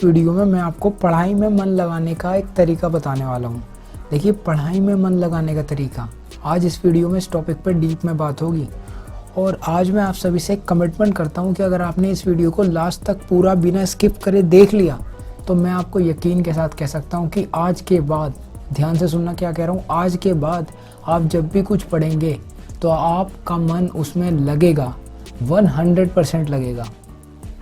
इस वीडियो में मैं आपको पढ़ाई में मन लगाने का एक तरीका बताने वाला हूँ। देखिए, पढ़ाई में मन लगाने का तरीका, आज इस वीडियो में इस टॉपिक पर डीप में बात होगी। और आज मैं आप सभी से कमिटमेंट करता हूँ कि अगर आपने इस वीडियो को लास्ट तक पूरा बिना स्किप करे देख लिया तो मैं आपको यकीन के साथ कह सकता हूँ कि आज के बाद, ध्यान से सुनना क्या कह रहा हूँ, आज के बाद आप जब भी कुछ पढ़ेंगे तो आपका मन उसमें लगेगा, 100% लगेगा।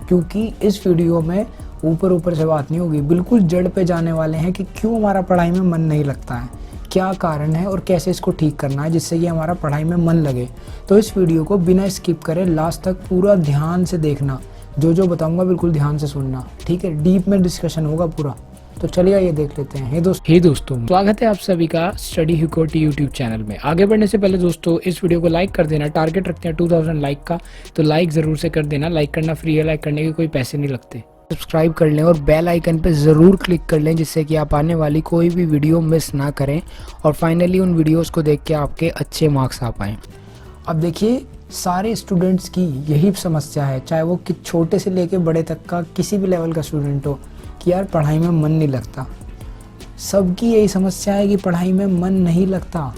क्योंकि इस वीडियो में ऊपर से बात नहीं होगी, बिल्कुल जड़ पे जाने वाले हैं कि क्यों हमारा पढ़ाई में मन नहीं लगता है, क्या कारण है और कैसे इसको ठीक करना है जिससे कि हमारा पढ़ाई में मन लगे। तो इस वीडियो को बिना स्किप करे लास्ट तक पूरा ध्यान से देखना, जो बताऊंगा बिल्कुल ध्यान से सुनना, ठीक है। डीप में डिस्कशन होगा पूरा, तो चलिए ये देख लेते हैं। हे दोस्तों, स्वागत है आप सभी का स्टडी हुकॉटी यूट्यूब चैनल में। आगे बढ़ने से पहले दोस्तों इस वीडियो को लाइक कर देना, टारगेट रखते हैं 2000 लाइक का, तो लाइक ज़रूर से कर देना। लाइक करना फ्री है, लाइक करने के कोई पैसे नहीं लगते। सब्सक्राइब कर लें और बेल आइकन पे ज़रूर क्लिक कर लें जिससे कि आप आने वाली कोई भी वीडियो मिस ना करें और फाइनली उन वीडियोस को देख के आपके अच्छे मार्क्स आ पाएँ। अब देखिए, सारे स्टूडेंट्स की यही समस्या है, चाहे वो कि छोटे से लेके बड़े तक का किसी भी लेवल का स्टूडेंट हो, कि यार पढ़ाई में मन नहीं लगता। सबकी यही समस्या है कि पढ़ाई में मन नहीं लगता,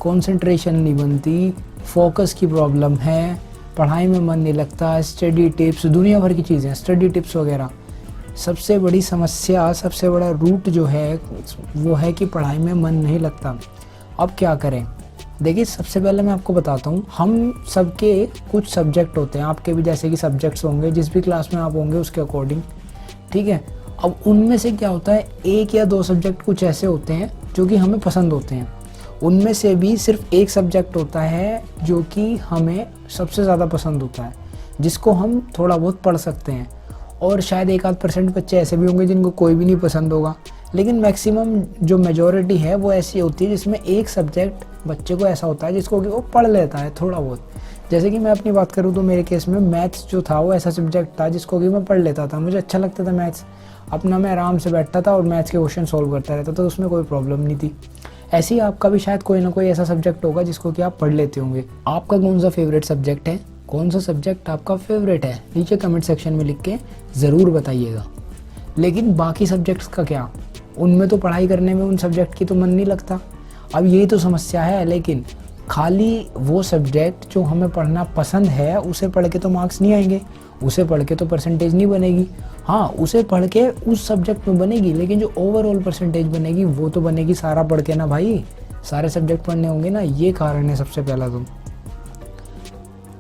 कंसंट्रेशन नहीं बनती, फोकस की प्रॉब्लम है, पढ़ाई में मन नहीं लगता, स्टडी टिप्स, दुनिया भर की चीज़ें, स्टडी टिप्स वगैरह। सबसे बड़ी समस्या, सबसे बड़ा रूट जो है वो है कि पढ़ाई में मन नहीं लगता। अब क्या करें? देखिए, सबसे पहले मैं आपको बताता हूँ, हम सबके कुछ सब्जेक्ट होते हैं, आपके भी जैसे कि सब्जेक्ट्स होंगे, जिस भी क्लास में आप होंगे उसके अकॉर्डिंग, ठीक है। अब उनमें से क्या होता है, एक या दो सब्जेक्ट कुछ ऐसे होते हैं जो कि हमें पसंद होते हैं। उनमें से भी सिर्फ एक सब्जेक्ट होता है जो कि हमें सबसे ज़्यादा पसंद होता है, जिसको हम थोड़ा बहुत पढ़ सकते हैं। और शायद 1-8% बच्चे ऐसे भी होंगे जिनको कोई भी नहीं पसंद होगा, लेकिन मैक्सिमम जो मेजॉरिटी है वो ऐसी होती है जिसमें एक सब्जेक्ट बच्चे को ऐसा होता है जिसको कि वो पढ़ लेता है थोड़ा बहुत। जैसे कि मैं अपनी बात करूँ तो मेरे केस में मैथ्स जो था वो ऐसा सब्जेक्ट था जिसको कि मैं पढ़ लेता था, मुझे अच्छा लगता था मैथ्स। अपना मैं आराम से बैठता था और मैथ्स के क्वेश्चन सॉल्व करता रहता था, तो उसमें कोई प्रॉब्लम नहीं थी। ऐसे ही आपका भी शायद कोई ना कोई ऐसा सब्जेक्ट होगा जिसको कि आप पढ़ लेते होंगे। आपका कौन सा फेवरेट सब्जेक्ट है, कौन सा सब्जेक्ट आपका फेवरेट है, नीचे कमेंट सेक्शन में लिख के ज़रूर बताइएगा। लेकिन बाकी सब्जेक्ट्स का क्या, उनमें तो पढ़ाई करने में उन सब्जेक्ट की तो मन नहीं लगता। अब यही तो समस्या है। लेकिन खाली वो सब्जेक्ट जो हमें पढ़ना पसंद है उसे पढ़ के तो मार्क्स नहीं आएंगे, उसे पढ़ के तो परसेंटेज नहीं बनेगी। हाँ, उसे पढ़ के उस सब्जेक्ट में बनेगी, लेकिन जो ओवरऑल परसेंटेज बनेगी वो तो बनेगी सारा पढ़ के ना भाई, सारे सब्जेक्ट पढ़ने होंगे ना, ये कारण है सबसे पहला तो।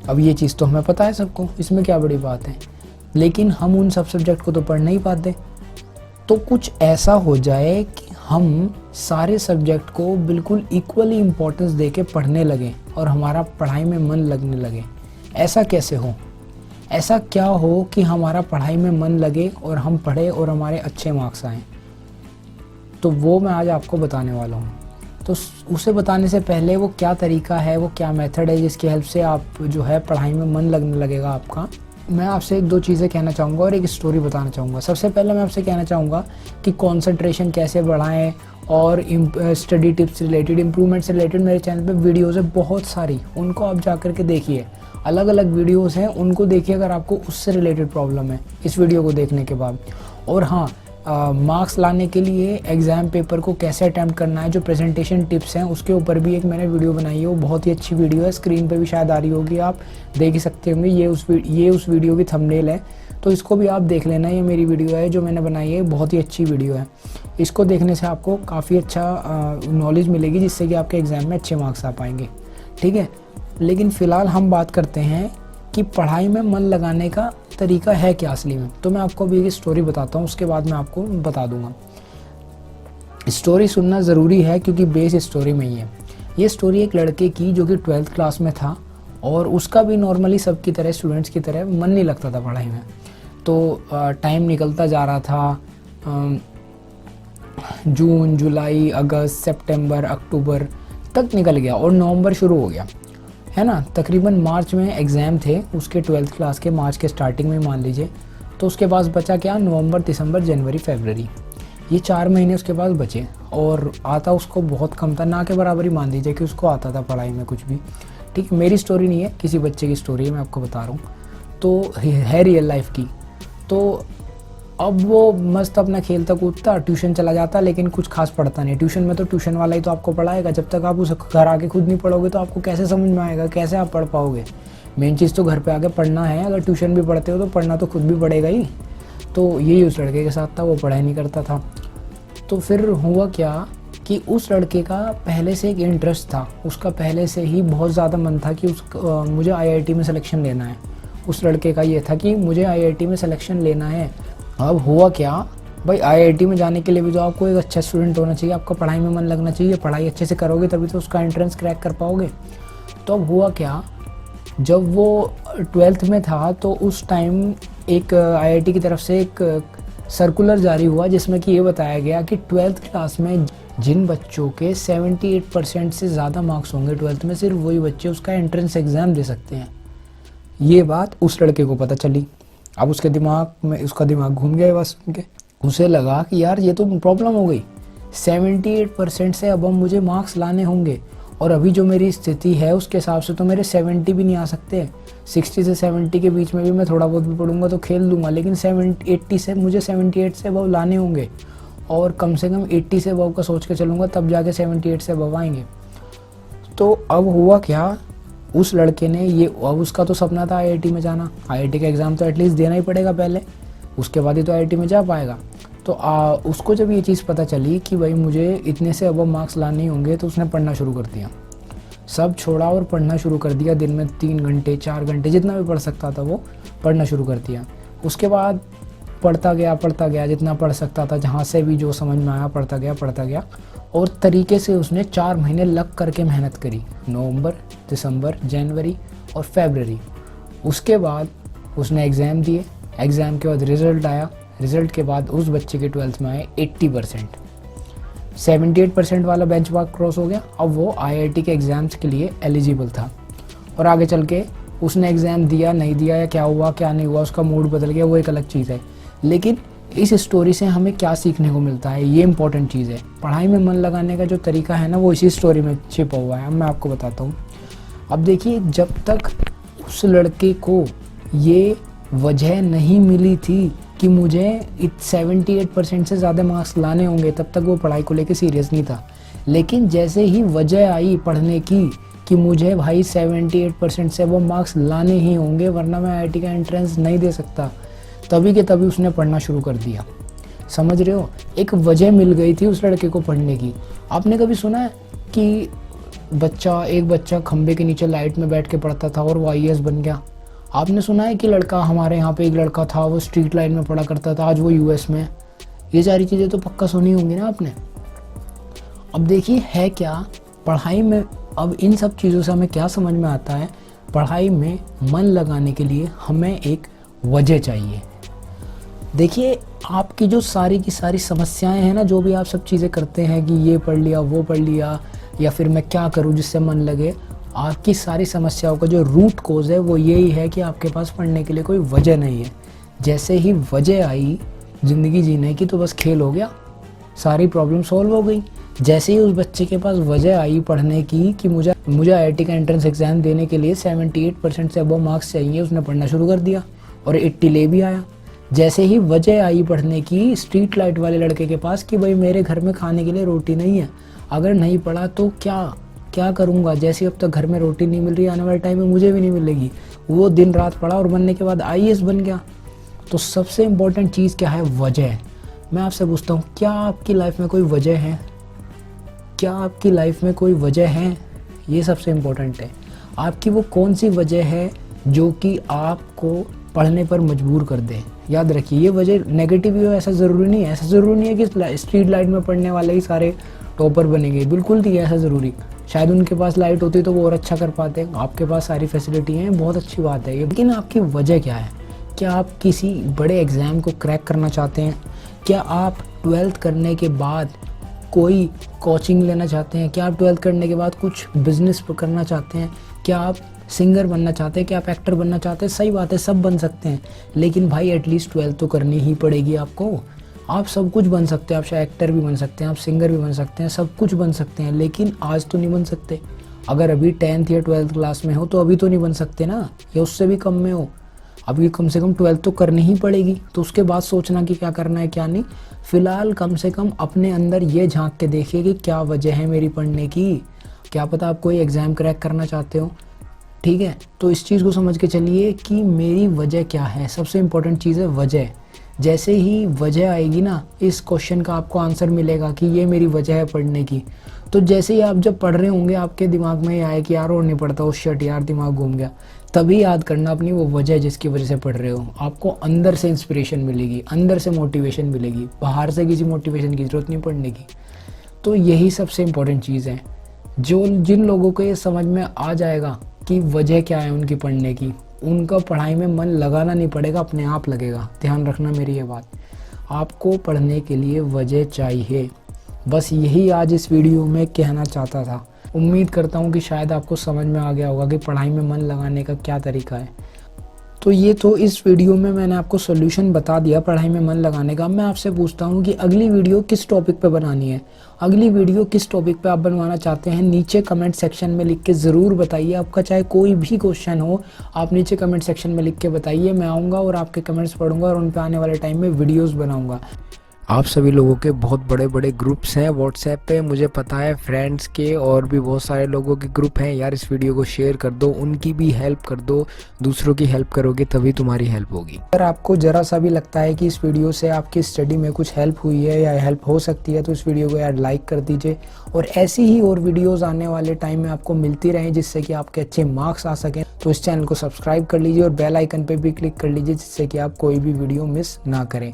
अब ये चीज़ तो हमें पता है सबको, इसमें क्या बड़ी बात है, लेकिन हम उन सब सब्जेक्ट को तो पढ़ नहीं पाते। तो कुछ ऐसा हो जाए कि हम सारे सब्जेक्ट को बिल्कुल इक्वली इम्पोर्टेंस दे के पढ़ने लगें और हमारा पढ़ाई में मन लगने लगे। ऐसा कैसे हो, ऐसा क्या हो कि हमारा पढ़ाई में मन लगे और हम पढ़े और हमारे अच्छे मार्क्स आएँ, तो वो मैं आज आपको बताने वाला हूँ। तो उसे बताने से पहले वो क्या तरीका है, वो क्या मेथड है जिसकी हेल्प से आप जो है पढ़ाई में मन लगने लगेगा आपका, मैं आपसे 1-2 चीज़ें कहना चाहूँगा और एक स्टोरी बताना चाहूँगा। सबसे पहले मैं आपसे कहना चाहूँगा कि कंसंट्रेशन कैसे बढ़ाएं और स्टडी टिप्स रिलेटेड, इम्प्रूवमेंट से रिलेटेड मेरे चैनल पे वीडियोज़ है बहुत सारी, उनको आप जा कर के देखिए। अलग अलग वीडियोज़ हैं, उनको देखिए अगर आपको उससे रिलेटेड प्रॉब्लम है इस वीडियो को देखने के बाद। और हाँ, मार्क्स लाने के लिए एग्ज़ाम पेपर को कैसे अटैम्प्ट करना है, जो प्रेजेंटेशन टिप्स हैं उसके ऊपर भी एक मैंने वीडियो बनाई है, वो बहुत ही अच्छी वीडियो है, स्क्रीन पे भी शायद आ रही होगी, आप देख ही सकते होंगे। ये उस वीडियो की थंबनेल है, तो इसको भी आप देख लेना। ये मेरी वीडियो है जो मैंने बनाई है, बहुत ही अच्छी वीडियो है। इसको देखने से आपको काफ़ी अच्छा नॉलेज मिलेगी जिससे कि आपके एग्ज़ाम में अच्छे मार्क्स आ पाएंगे, ठीक है। लेकिन फ़िलहाल हम बात करते हैं कि पढ़ाई में मन लगाने का तरीका है क्या असली में। तो मैं आपको अभी एक स्टोरी बताता हूँ, उसके बाद मैं आपको बता दूंगा। स्टोरी सुनना ज़रूरी है क्योंकि बेस स्टोरी में ही है। ये स्टोरी एक लड़के की जो कि 12th क्लास में था और उसका भी नॉर्मली सबकी तरह, स्टूडेंट्स की तरह मन नहीं लगता था पढ़ाई में। तो टाइम निकलता जा रहा था, जून, जुलाई, अगस्त, सितंबर, अक्टूबर तक निकल गया और नवंबर शुरू हो गया, है ना। तकरीबन मार्च में एग्ज़ाम थे उसके 12th क्लास के, मार्च के स्टार्टिंग में मान लीजिए। तो उसके पास बचा क्या, नवंबर, दिसंबर, जनवरी, फरवरी, ये 4 महीने उसके पास बचे। और आता उसको बहुत कम था, ना के बराबर ही मान लीजिए कि उसको आता था पढ़ाई में कुछ भी, ठीक। मेरी स्टोरी नहीं है, किसी बच्चे की स्टोरी है, मैं आपको बता रहा हूँ, तो है रियल लाइफ की। तो अब वो मस्त अपना खेलता कूदता, ट्यूशन चला जाता, लेकिन कुछ खास पढ़ता नहीं। ट्यूशन में तो ट्यूशन वाला ही तो आपको पढ़ाएगा, जब तक आप उस घर आके खुद नहीं पढ़ोगे तो आपको कैसे समझ में आएगा, कैसे आप पढ़ पाओगे। मेन चीज़ तो घर पे आके पढ़ना है। अगर ट्यूशन भी पढ़ते हो तो पढ़ना तो खुद भी पड़ेगा ही। तो यही उस लड़के के साथ था, वो पढ़ाई नहीं करता था। तो फिर हुआ क्या कि उस लड़के का पहले से एक इंटरेस्ट था, उसका पहले से ही बहुत ज़्यादा मन था कि मुझे आईआईटी में सिलेक्शन लेना है। उस लड़के का ये था कि मुझे आईआईटी में सिलेक्शन लेना है। अब हुआ क्या भाई, आईआईटी में जाने के लिए भी तो आपको एक अच्छा स्टूडेंट होना चाहिए, आपका पढ़ाई में मन लगना चाहिए, पढ़ाई अच्छे से करोगे तभी तो उसका एंट्रेंस क्रैक कर पाओगे। तो अब हुआ क्या, जब वो 12th में था तो उस टाइम एक आईआईटी की तरफ से एक सर्कुलर जारी हुआ जिसमें कि ये बताया गया कि 12th क्लास में जिन बच्चों के 78% से ज़्यादा मार्क्स होंगे 12th में, सिर्फ वही बच्चे उसका एंट्रेंस एग्ज़ाम दे सकते हैं। ये बात उस लड़के को पता चली। अब उसका दिमाग घूम गया बस सुन के। उसे लगा कि यार ये तो प्रॉब्लम हो गई, 78% से अब मुझे मार्क्स लाने होंगे, और अभी जो मेरी स्थिति है उसके हिसाब से तो मेरे 70 भी नहीं आ सकते। 60 से 70 के बीच में भी मैं थोड़ा बहुत भी पढ़ूंगा तो खेल लूँगा, लेकिन 80 से मुझे 78 से अबव लाने होंगे, और कम से कम 80 से अबव का सोच के चलूँगा, तब जाके 78 से अबव आएंगे। तो अब हुआ क्या, उस लड़के ने अब उसका तो सपना था आईआईटी में जाना। आईआईटी का एग्ज़ाम तो एटलीस्ट देना ही पड़ेगा पहले, उसके बाद ही तो आईआईटी में जा पाएगा। तो उसको जब ये चीज़ पता चली कि भाई मुझे इतने से अबव मार्क्स लाने ही होंगे, तो उसने पढ़ना शुरू कर दिया। सब छोड़ा और पढ़ना शुरू कर दिया। दिन में 3 घंटे 4 घंटे जितना भी पढ़ सकता था वो पढ़ना शुरू कर दिया। उसके बाद पढ़ता गया जितना पढ़ सकता था, जहाँ से भी जो समझ में आया पढ़ता गया, और तरीके से उसने 4 महीने लग करके मेहनत करी, नवंबर, दिसंबर, जनवरी और फरवरी। उसके बाद उसने एग्ज़ाम दिए, एग्ज़ाम के बाद रिज़ल्ट आया, रिज़ल्ट के बाद उस बच्चे के 12th में आए 80%। 78% वाला बेंचमार्क क्रॉस हो गया। अब वो आईआईटी के एग्ज़ाम्स के लिए एलिजिबल था, और आगे चल के उसने एग्ज़ाम दिया नहीं दिया या क्या हुआ क्या नहीं हुआ, उसका मूड बदल गया, वो एक अलग चीज़ है। लेकिन इस स्टोरी से हमें क्या सीखने को मिलता है, ये इंपॉर्टेंट चीज़ है। पढ़ाई में मन लगाने का जो तरीका है ना, वो इसी स्टोरी में छिपा हुआ है। अब मैं आपको बताता हूँ। अब देखिए, जब तक उस लड़के को ये वजह नहीं मिली थी कि मुझे 78% से ज़्यादा मार्क्स लाने होंगे, तब तक वो पढ़ाई को लेके सीरियस नहीं था। लेकिन जैसे ही वजह आई पढ़ने की कि मुझे भाई 78% से वो मार्क्स लाने ही होंगे, वरना मैं आईआईटी का एंट्रेंस नहीं दे सकता, तभी के तभी उसने पढ़ना शुरू कर दिया। समझ रहे हो, एक वजह मिल गई थी उस लड़के को पढ़ने की। आपने कभी सुना है कि एक बच्चा खंबे के नीचे लाइट में बैठ के पढ़ता था और वो आईएएस बन गया? आपने सुना है कि हमारे यहाँ पे एक लड़का था, वो स्ट्रीट लाइट में पढ़ा करता था, आज वो यूएस में? ये सारी चीज़ें तो पक्का सुनी होंगी ना आपने। अब देखिए है क्या पढ़ाई में, अब इन सब चीज़ों से हमें क्या समझ में आता है, पढ़ाई में मन लगाने के लिए हमें एक वजह चाहिए। देखिए, आपकी जो सारी की सारी समस्याएं हैं ना, जो भी आप सब चीज़ें करते हैं कि ये पढ़ लिया वो पढ़ लिया, या फिर मैं क्या करूं जिससे मन लगे, आपकी सारी समस्याओं का जो रूट कोज है वो यही है कि आपके पास पढ़ने के लिए कोई वजह नहीं है। जैसे ही वजह आई ज़िंदगी जीने की, तो बस खेल हो गया, सारी प्रॉब्लम सॉल्व हो गई। जैसे ही उस बच्चे के पास वजह आई पढ़ने की कि मुझे आईआईटी का एंट्रेंस एग्ज़ाम देने के लिए 78% से अबव मार्क्स चाहिए, उसने पढ़ना शुरू कर दिया और 80 ले भी आया। जैसे ही वजह आई पढ़ने की स्ट्रीट लाइट वाले लड़के के पास कि भाई मेरे घर में खाने के लिए रोटी नहीं है, अगर नहीं पढ़ा तो क्या करूँगा, जैसे अब तक घर में रोटी नहीं मिल रही, आने वाले टाइम में मुझे भी नहीं मिलेगी, वो दिन रात पढ़ा और बनने के बाद आईएएस बन गया। तो सबसे इम्पोर्टेंट चीज़ क्या है? वजह। मैं आपसे पूछता हूँ, क्या आपकी लाइफ में कोई वजह है? क्या आपकी लाइफ में कोई वजह है? ये सबसे इम्पोर्टेंट है। आपकी वो कौन सी वजह है जो कि आपको पढ़ने पर मजबूर कर दे? याद रखिए, ये वजह नेगेटिव ही हो ऐसा ज़रूरी नहीं है। ऐसा ज़रूरी नहीं है कि स्ट्रीट लाइट में पढ़ने वाले ही सारे टॉपर बनेंगे, बिल्कुल नहीं है ऐसा ज़रूरी। शायद उनके पास लाइट होती तो वो और अच्छा कर पाते। आपके पास सारी फैसिलिटी हैं, बहुत अच्छी बात है, लेकिन आपकी वजह क्या है? क्या आप किसी बड़े एग्ज़ाम को क्रैक करना चाहते हैं? क्या आप 12th करने के बाद कोई कोचिंग लेना चाहते हैं? क्या आप 12th करने के बाद कुछ बिजनेस करना चाहते हैं? क्या आप सिंगर बनना चाहते हैं? क्या आप एक्टर बनना चाहते हैं? सही बात है, सब बन सकते हैं, लेकिन भाई एटलीस्ट 12th तो करनी ही पड़ेगी आपको। आप सब कुछ बन सकते हैं, आप शायद एक्टर भी बन सकते हैं, आप सिंगर भी बन सकते हैं, सब कुछ बन सकते हैं, लेकिन आज तो नहीं बन सकते। अगर अभी 10th या 12th क्लास में हो तो अभी तो नहीं बन सकते ना, या उससे भी कम में हो। अभी कम से कम 12th तो करनी ही पड़ेगी, तो उसके बाद सोचना कि क्या करना है क्या नहीं। फ़िलहाल कम से कम अपने अंदर ये झांक के देखिए कि क्या वजह है मेरी पढ़ने की। क्या पता आप कोई एग्ज़ाम क्रैक करना चाहते हो, ठीक है, तो इस चीज़ को समझ के चलिए कि मेरी वजह क्या है। सबसे इम्पोर्टेंट चीज़ है वजह। जैसे ही वजह आएगी ना, इस क्वेश्चन का आपको आंसर मिलेगा कि ये मेरी वजह है पढ़ने की। तो जैसे ही आप जब पढ़ रहे होंगे आपके दिमाग में ये आए कि यार और नहीं पढ़ता, उस शट यार दिमाग घूम गया, तभी याद करना अपनी वो वजह जिसकी वजह से पढ़ रहे हो। आपको अंदर से इंस्पिरेशन मिलेगी, अंदर से मोटिवेशन मिलेगी, बाहर से किसी मोटिवेशन की ज़रूरत नहीं पढ़ने की। तो यही सबसे इम्पोर्टेंट चीज़ है। जिन लोगों को ये समझ में आ जाएगा कि वजह क्या है उनकी पढ़ने की, उनका पढ़ाई में मन लगाना नहीं पड़ेगा, अपने आप लगेगा। ध्यान रखना मेरी ये बात, आपको पढ़ने के लिए वजह चाहिए। बस यही आज इस वीडियो में कहना चाहता था। उम्मीद करता हूँ कि शायद आपको समझ में आ गया होगा कि पढ़ाई में मन लगाने का क्या तरीका है। तो ये तो इस वीडियो में मैंने आपको सोल्यूशन बता दिया पढ़ाई में मन लगाने का। मैं आपसे पूछता हूँ कि अगली वीडियो किस टॉपिक पे बनानी है, अगली वीडियो किस टॉपिक पे आप बनवाना चाहते हैं, नीचे कमेंट सेक्शन में लिख के ज़रूर बताइए। आपका चाहे कोई भी क्वेश्चन हो, आप नीचे कमेंट सेक्शन में लिख के बताइए। मैं आऊँगा और आपके कमेंट्स पढ़ूंगा और उन पर आने वाले टाइम में वीडियोज़ बनाऊँगा। आप सभी लोगों के बहुत बड़े बड़े ग्रुप्स हैं व्हाट्सएप पे, मुझे पता है, फ्रेंड्स के, और भी बहुत सारे लोगों के ग्रुप हैं। यार इस वीडियो को शेयर कर दो, उनकी भी हेल्प कर दो। दूसरों की हेल्प करोगे तभी तुम्हारी हेल्प होगी। अगर आपको ज़रा सा भी लगता है कि इस वीडियो से आपकी स्टडी में कुछ हेल्प हुई है या हेल्प हो सकती है, तो इस वीडियो को यार लाइक कर दीजिए। और ऐसी ही और वीडियोज़ आने वाले टाइम में आपको मिलती रहें जिससे कि आपके अच्छे मार्क्स आ सकें। तो इस चैनल को सब्सक्राइब कर लीजिए और बेल आइकन पर भी क्लिक कर लीजिए जिससे कि आप कोई भी वीडियो मिस ना करें।